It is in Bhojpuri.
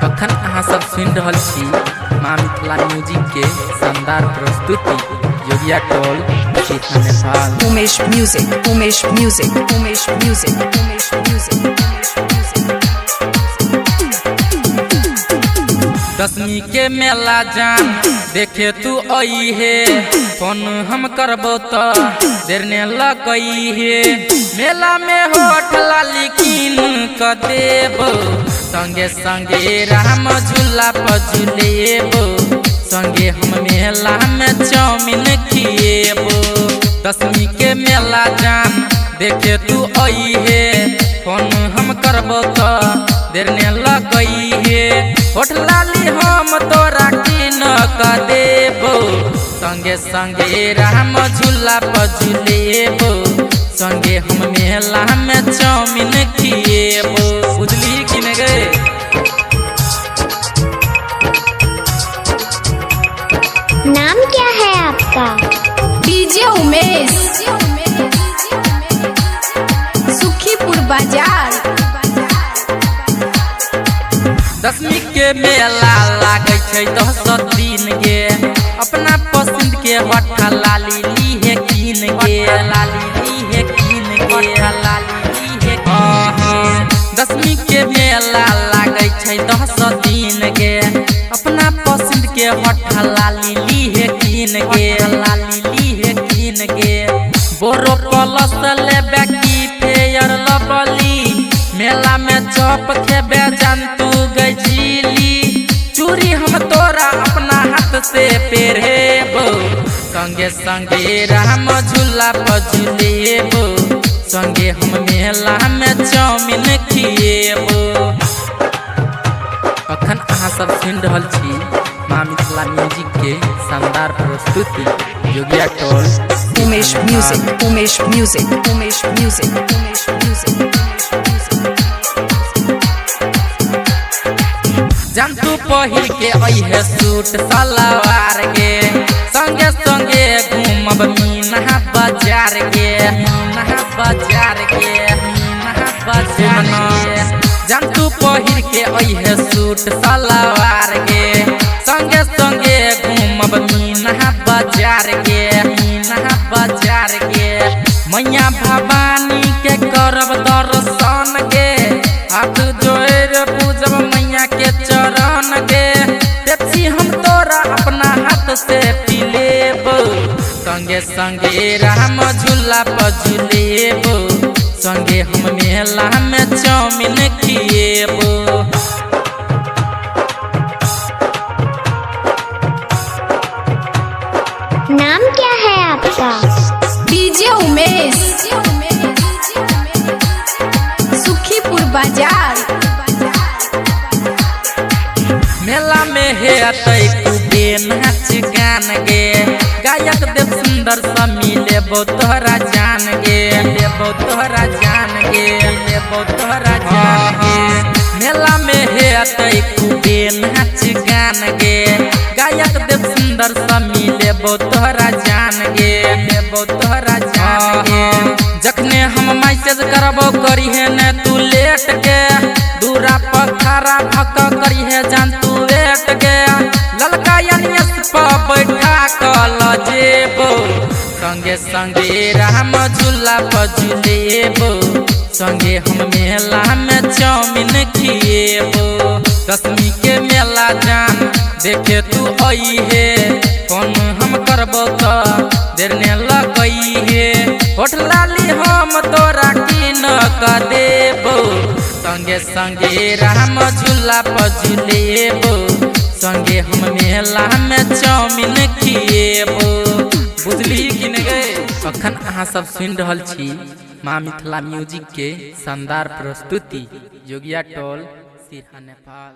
अखन अहाँ सब सुनि रहल छी माँ मिथिला म्यूजिक के शानदार प्रस्तुति जोगिया toll Sita Nepal. Umesh Music, Umesh Music, Umesh Music, Umesh Music, Umesh Music. दशमी के मेला जान देखे तू आई है, फोन हम करबो तो देर ने लगई है। मेला में होठ लाली कीन क देबो, संगे संगे राम झूला पर झूलेबो, संगे हम मेला में चाउमीन खिएबो। दशमी के मेला जान देखे तू आई है, फोन हम करबो तो देर ने लगई है। होठ लाली हम तोरा कीन क देबो, संगे संगे राम झूला पर झूलेबो, संगे हम मेला में चाउमीन खिएबो। बुझली कि नहीं गे? नाम क्या है आपका? डीजे उमेश, सुखीपुर बाजार। दशमी के मेला लागे छै 10 दिन गे, अपना पसंद के होठा लाली लीहे कीन गे, लाली लीहे कीन गे, लाली लीहे कीन गे। दशमी के मेला लागे छै 10 दिन गे, अपना पसंद के होठा लाली लीहे कीन गे, लाली लीहे कीन गे। बोरो प्लस लेबे की फेयर लवली, मेला में चौप खेबे जानतू गजीली। चूड़ी हम तोरा अपना हाथ से पेरेबो, संगे संगे राम झूला पर झूलेबो, संगे हम मेला में चाउमीन खिएबो। अखन अहाँ सब सुनि रहल छी माँ मिथिला म्यूजिक के शानदार प्रस्तुति जोगिया toll. Umesh Music, Umesh Music, Umesh Music, Umesh Music, Umesh Music. जानतू पहिर के अइहे सूट सलवार गे, संगे संगे घूमब मीना बाजार गे, मीना बाजार गे, मीना बाजार गे। जानतू पहिर के अइहे सूट सलवार गे, संगे संगे घूमब मीना बाजार गे, मीना बाजार गे। मैया भवानी के करब दर्शन गे, हाथ जोड़ पूजब मैया के चरण गे। पेप्सी हम तोरा अपना हाथ से पी लेबो, संगे संगे राम झूला पर झूलेबो, संगे हम मेला में चाउमीन खिएबो। नाम क्या है आपका? डीजे उमेश, सुखीपुर बाजार। मेला में है खूबे नाच गान गे, गायक देव सुंदर सा मिलेबो तोहरा जान गे, लेबो तोहरा जान गे, लेबो तोहरा जान गे। मेला में है खूबे नाच गान गे, गायक देव सुंदर सा मिलेबो तोहरा जान गे, लेबो तोहरा जान गे। जखने हम मैसेज करबो करी है न तू लेट गे, दूरा पर खड़ा भक करी है जान तू वेट गे। ललका यानियस पर बैठा कल जेबो, संगे संगे राम झूला पर झूलेबो, संगे हम मेला में चाउमीन खिएबो। दशमी के मेला जान देखे तू आई है, फोन हम करबो तो देर ने लगई है। होठ लाली हम तोरा कीन क देबो, संगे संगे राम झूला पर झूलेबो, संगे हम मेला में चाउमीन खिएबो। बुझली कि नहीं गे? अखन अहाँ सब सुनि रहल छी माँ मिथिला म्यूजिक के शानदार प्रस्तुति जोगिया टोल सीता नेपाल।